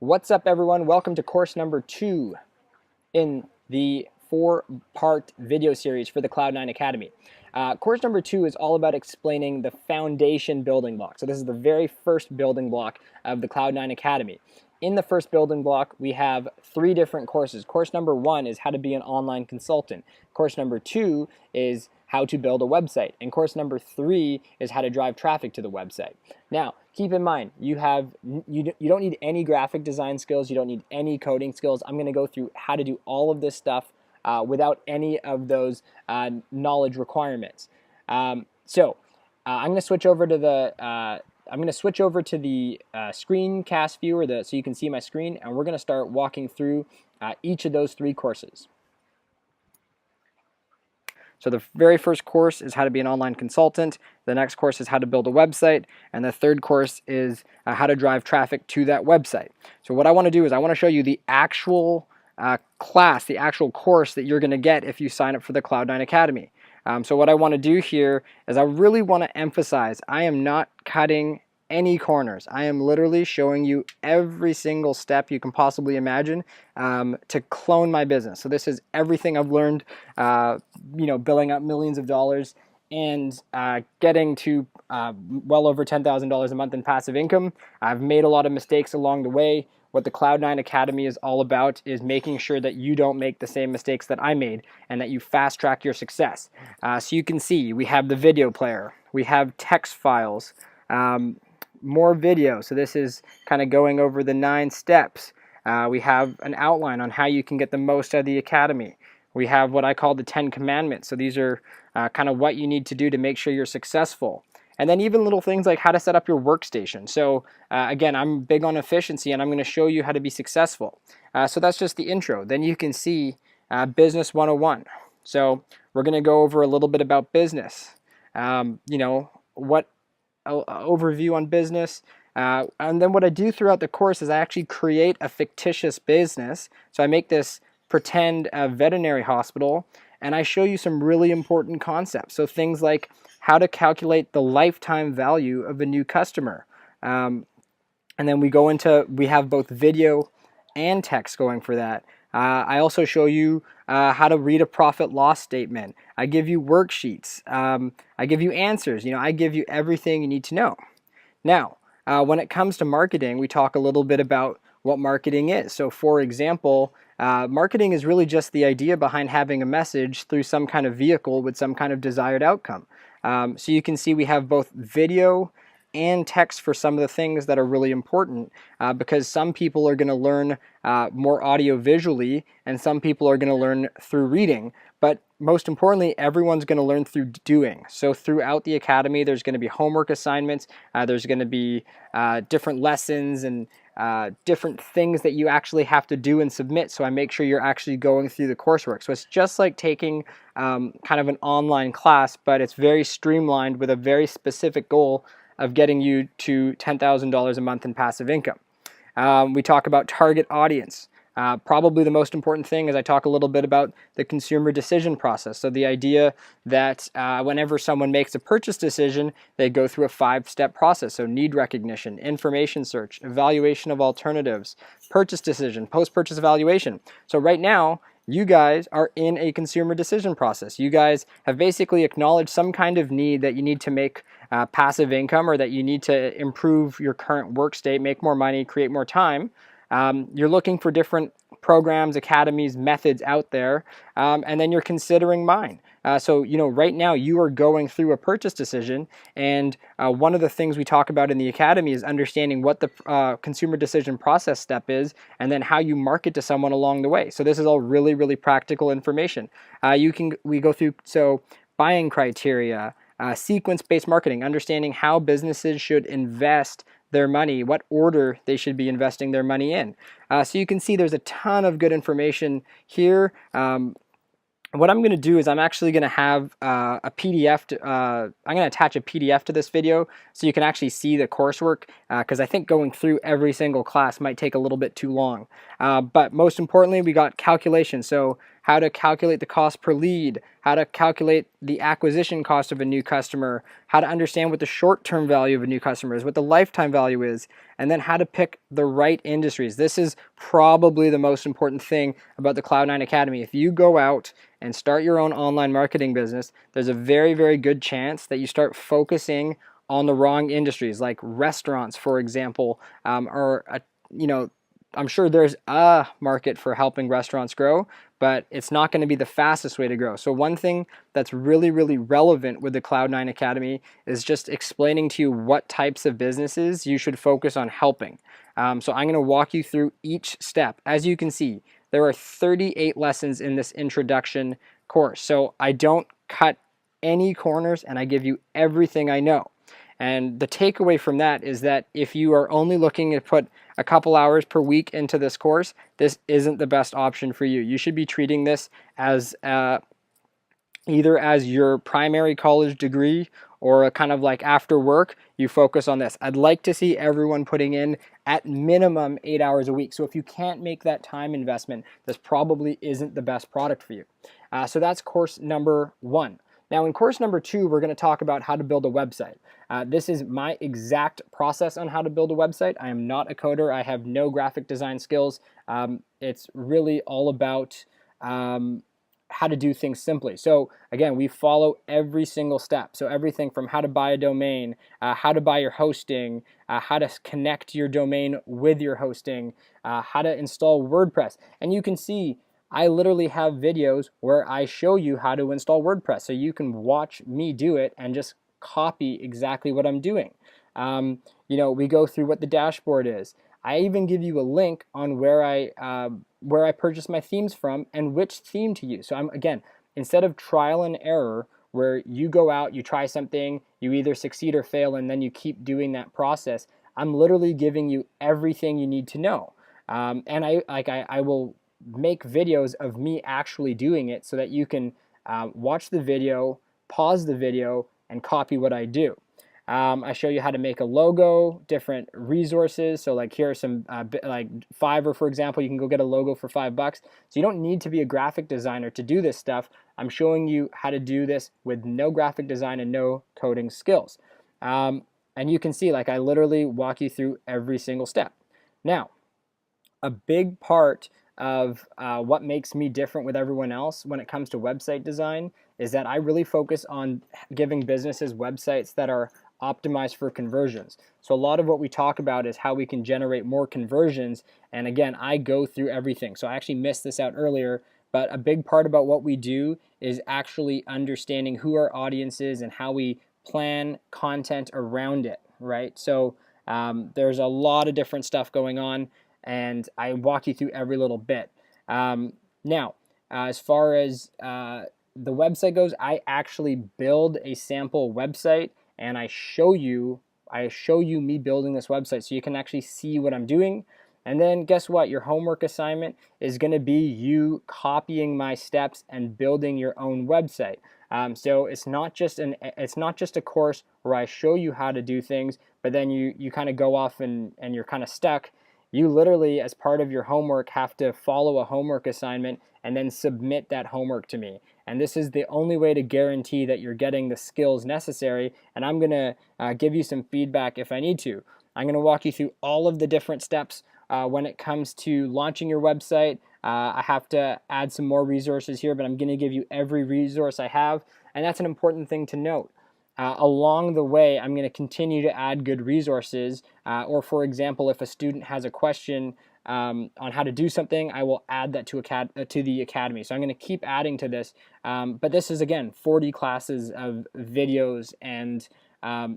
What's up, everyone? Welcome to course number 2 in the 4-part video series for the Cloud9 Academy. Course number 2 is all about explaining the foundation building block. So this is the very first building block of the Cloud9 Academy. In the first building block, we have 3 different courses. Course number 1 is how to be an online consultant. Course number 2 is how to build a website. And course number 3 is how to drive traffic to the website. Now, keep in mind, you don't need any graphic design skills, you don't need any coding skills. I'm going to go through how to do all of this stuff without any of those knowledge requirements. I'm going to switch over to the screencast viewer so you can see my screen, and we're going to start walking through each of those 3 courses. So the very first course is how to be an online consultant, the next course is how to build a website, and the third course is how to drive traffic to that website. So what I want to do is I want to show you the actual class, the actual course that you're going to get if you sign up for the Cloud9 Academy. So what I want to do here is I really want to emphasize I am not cutting any corners. I am literally showing you every single step you can possibly imagine to clone my business. So this is everything I've learned, billing out millions of dollars and getting to well over $10,000 a month in passive income. I've made a lot of mistakes along the way. What the Cloud9 Academy is all about is making sure that you don't make the same mistakes that I made and that you fast track your success. So you can see we have the video player, we have text files, more video. So this is kind of going over the 9 steps. We have an outline on how you can get the most out of the Academy. We have what I call the 10 commandments. So these are kind of what you need to do to make sure you're successful. And then even little things like how to set up your workstation. So again, I'm big on efficiency and I'm going to show you how to be successful. So that's just the intro. Then you can see Business 101. So we're going to go over a little bit about business. What overview on business. And then what I do throughout the course is I actually create a fictitious business. So I make this pretend veterinary hospital and I show you some really important concepts. So things like how to calculate the lifetime value of a new customer. And then we have both video and text going for that. I also show you how to read a profit loss statement. I give you worksheets. I give you answers. I give you everything you need to know. Now, when it comes to marketing, we talk a little bit about what marketing is. So for example, marketing is really just the idea behind having a message through some kind of vehicle with some kind of desired outcome. So you can see we have both video and text for some of the things that are really important because some people are going to learn more audio visually and some people are going to learn through reading. But most importantly, everyone's going to learn through doing. So throughout the Academy, there's going to be homework assignments, there's going to be different lessons and different things that you actually have to do and submit. So I make sure you're actually going through the coursework. So it's just like taking kind of an online class, but it's very streamlined with a very specific goal of getting you to $10,000 a month in passive income. We talk about target audience. Probably the most important thing is I talk a little bit about the consumer decision process. So the idea that whenever someone makes a purchase decision, they go through a 5-step process. So need recognition, information search, evaluation of alternatives, purchase decision, post-purchase evaluation. So right now, you guys are in a consumer decision process. You guys have basically acknowledged some kind of need that you need to make passive income or that you need to improve your current work state, make more money, create more time. You're looking for different programs, academies, methods out there, and then you're considering mine. So right now you are going through a purchase decision, and one of the things we talk about in the Academy is understanding what the consumer decision process step is, and then how you market to someone along the way. So this is all really, really practical information. We go through buying criteria, sequence-based marketing, understanding how businesses should invest their money, what order they should be investing their money in. So you can see there's a ton of good information here. What I'm going to do is I'm actually going to have a PDF. I'm going to attach a PDF to this video so you can actually see the coursework because I think going through every single class might take a little bit too long. But most importantly, we got calculation. So how to calculate the cost per lead, how to calculate the acquisition cost of a new customer, how to understand what the short-term value of a new customer is, what the lifetime value is, and then how to pick the right industries. This is probably the most important thing about the Cloud9 Academy. If you go out and start your own online marketing business, there's a very, very good chance that you start focusing on the wrong industries, like restaurants, for example, or I'm sure there's a market for helping restaurants grow, but it's not going to be the fastest way to grow. So one thing that's really, really relevant with the Cloud9 Academy is just explaining to you what types of businesses you should focus on helping. So I'm going to walk you through each step. As you can see, there are 38 lessons in this introduction course. So I don't cut any corners and I give you everything I know. And the takeaway from that is that if you are only looking to put a couple hours per week into this course, this isn't the best option for you. You should be treating this as either as your primary college degree or a kind of like after work, you focus on this. I'd like to see everyone putting in at minimum 8 hours a week. So if you can't make that time investment, this probably isn't the best product for you. So that's course number 1. Now in course number 2, we're going to talk about how to build a website. This is my exact process on how to build a website. I am not a coder. I have no graphic design skills. It's really all about how to do things simply. So again, we follow every single step. So everything from how to buy a domain, how to buy your hosting, how to connect your domain with your hosting, how to install WordPress. And you can see I literally have videos where I show you how to install WordPress. So you can watch me do it and just copy exactly what I'm doing. We go through what the dashboard is. I even give you a link on where I purchase my themes from and which theme to use. So again, instead of trial and error, where you go out, you try something, you either succeed or fail, and then you keep doing that process, I'm literally giving you everything you need to know. And I will make videos of me actually doing it so that you can watch the video, pause the video, and copy what I do. I show you how to make a logo, different resources. So like here are some, like Fiverr, for example, you can go get a logo for $5. So you don't need to be a graphic designer to do this stuff. I'm showing you how to do this with no graphic design and no coding skills. And you can see, like, I literally walk you through every single step. Now, a big part of what makes me different with everyone else when it comes to website design is that I really focus on giving businesses websites that are optimized for conversions. So a lot of what we talk about is how we can generate more conversions, and again, I go through everything. So I actually missed this out earlier, but a big part about what we do is actually understanding who our audience is and how we plan content around it, right? So there's a lot of different stuff going on, and I walk you through every little bit. Now, as far as the website goes, I actually build a sample website and I show you me building this website so you can actually see what I'm doing. And then guess what? Your homework assignment is going to be you copying my steps and building your own website. So it's not just a course where I show you how to do things, but then you kind of go off and you're kind of stuck. You literally, as part of your homework, have to follow a homework assignment and then submit that homework to me. And this is the only way to guarantee that you're getting the skills necessary. And I'm going to give you some feedback if I need to. I'm going to walk you through all of the different steps when it comes to launching your website. I have to add some more resources here, but I'm going to give you every resource I have. And that's an important thing to note. Along the way, I'm going to continue to add good resources. Or for example, if a student has a question on how to do something, I will add that to the academy. So I'm going to keep adding to this. But this is, again, 40 classes of videos, and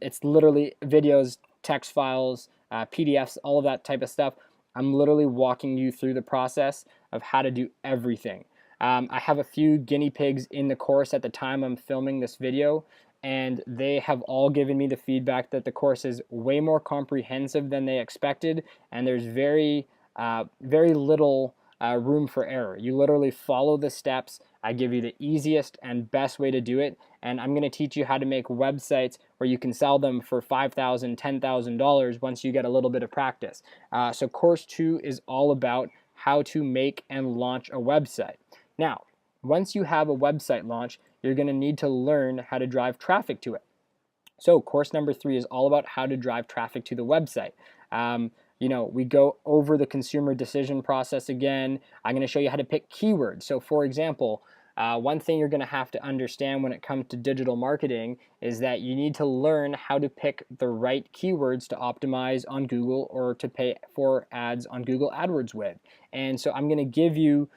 it's literally videos, text files, PDFs, all of that type of stuff. I'm literally walking you through the process of how to do everything. I have a few guinea pigs in the course at the time I'm filming this video, and they have all given me the feedback that the course is way more comprehensive than they expected, and there's very little room for error. You literally follow the steps. I give you the easiest and best way to do it, and I'm going to teach you how to make websites where you can sell them for $5,000, $10,000 once you get a little bit of practice. So course 2 is all about how to make and launch a website. Now, Once you have a website launch, you're going to need to learn how to drive traffic to it. So course number 3 is all about how to drive traffic to the website. We go over the consumer decision process again. I'm going to show you how to pick keywords. So for example, one thing you're going to have to understand when it comes to digital marketing is that you need to learn how to pick the right keywords to optimize on Google or to pay for ads on Google AdWords with. And so I'm going to give you,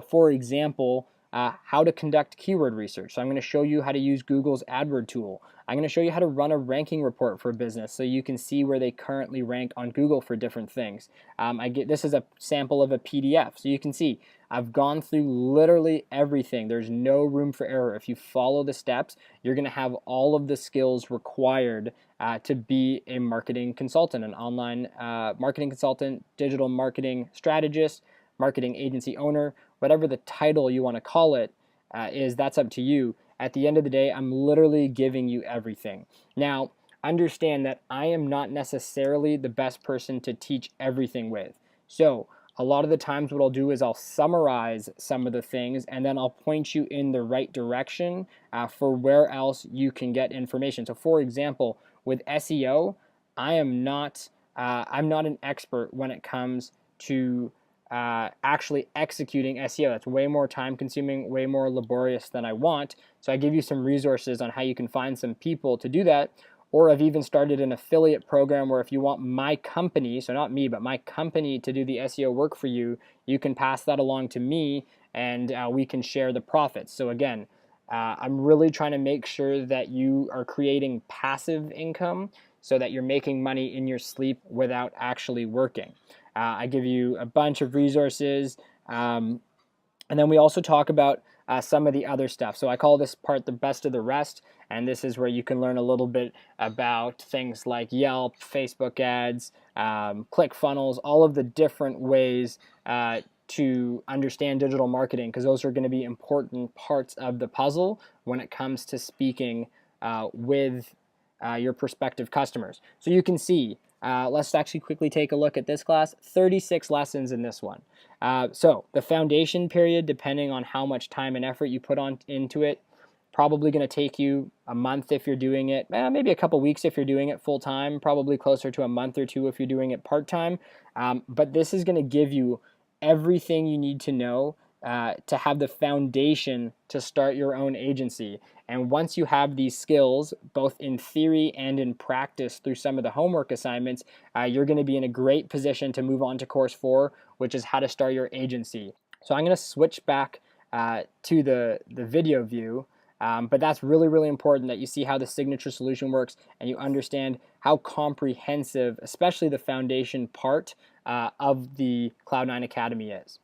for example, how to conduct keyword research. So I'm going to show you how to use Google's AdWord tool. I'm going to show you how to run a ranking report for a business so you can see where they currently rank on Google for different things. This is a sample of a PDF, so you can see I've gone through literally everything. There's no room for error. If you follow the steps, you're going to have all of the skills required to be a marketing consultant, an online marketing consultant, digital marketing strategist, marketing agency owner, whatever the title you want to call it is, that's up to you. At the end of the day, I'm literally giving you everything. Now, understand that I am not necessarily the best person to teach everything with. So a lot of the times what I'll do is I'll summarize some of the things and then I'll point you in the right direction for where else you can get information. So for example, with SEO, I'm not an expert when it comes to actually executing SEO. That's way more time consuming, way more laborious than I want. So I give you some resources on how you can find some people to do that. Or I've even started an affiliate program where if you want my company, so not me, but my company to do the SEO work for you, you can pass that along to me and we can share the profits. So again, I'm really trying to make sure that you are creating passive income so that you're making money in your sleep without actually working. I give you a bunch of resources, and then we also talk about some of the other stuff. So I call this part the best of the rest, and this is where you can learn a little bit about things like Yelp, Facebook ads, ClickFunnels, all of the different ways to understand digital marketing, because those are going to be important parts of the puzzle when it comes to speaking with your prospective customers. So you can see, let's actually quickly take a look at this class. 36 lessons in this one. So the foundation period, depending on how much time and effort you put into it, probably going to take you a month if you're doing it, maybe a couple weeks if you're doing it full time, probably closer to a month or two if you're doing it part time. But this is going to give you everything you need to know to have the foundation to start your own agency. And once you have these skills, both in theory and in practice through some of the homework assignments, you're going to be in a great position to move on to course 4, which is how to start your agency. So I'm going to switch back to the video view. But that's really, really important that you see how the signature solution works and you understand how comprehensive, especially the foundation part of the Cloud9 Academy is.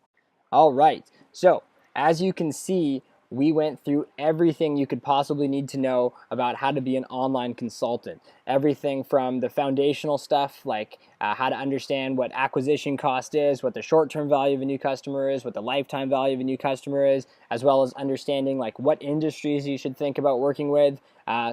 All right, so as you can see, we went through everything you could possibly need to know about how to be an online consultant. Everything from the foundational stuff like how to understand what acquisition cost is, what the short-term value of a new customer is, what the lifetime value of a new customer is, as well as understanding like what industries you should think about working with.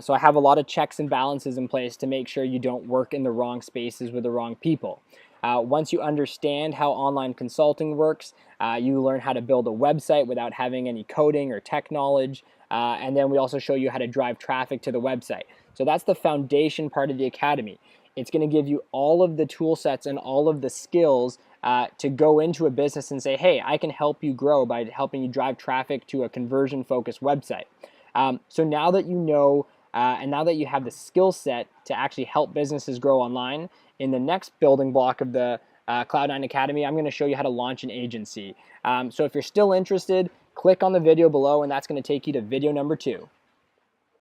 So I have a lot of checks and balances in place to make sure you don't work in the wrong spaces with the wrong people. Once you understand how online consulting works, you learn how to build a website without having any coding or tech knowledge. And then we also show you how to drive traffic to the website. So that's the foundation part of the academy. It's going to give you all of the tool sets and all of the skills to go into a business and say, hey, I can help you grow by helping you drive traffic to a conversion-focused website. So now that you know and now that you have the skill set to actually help businesses grow online, in the next building block of the Cloud9 Academy, I'm going to show you how to launch an agency. So if you're still interested, click on the video below and that's going to take you to video number 2.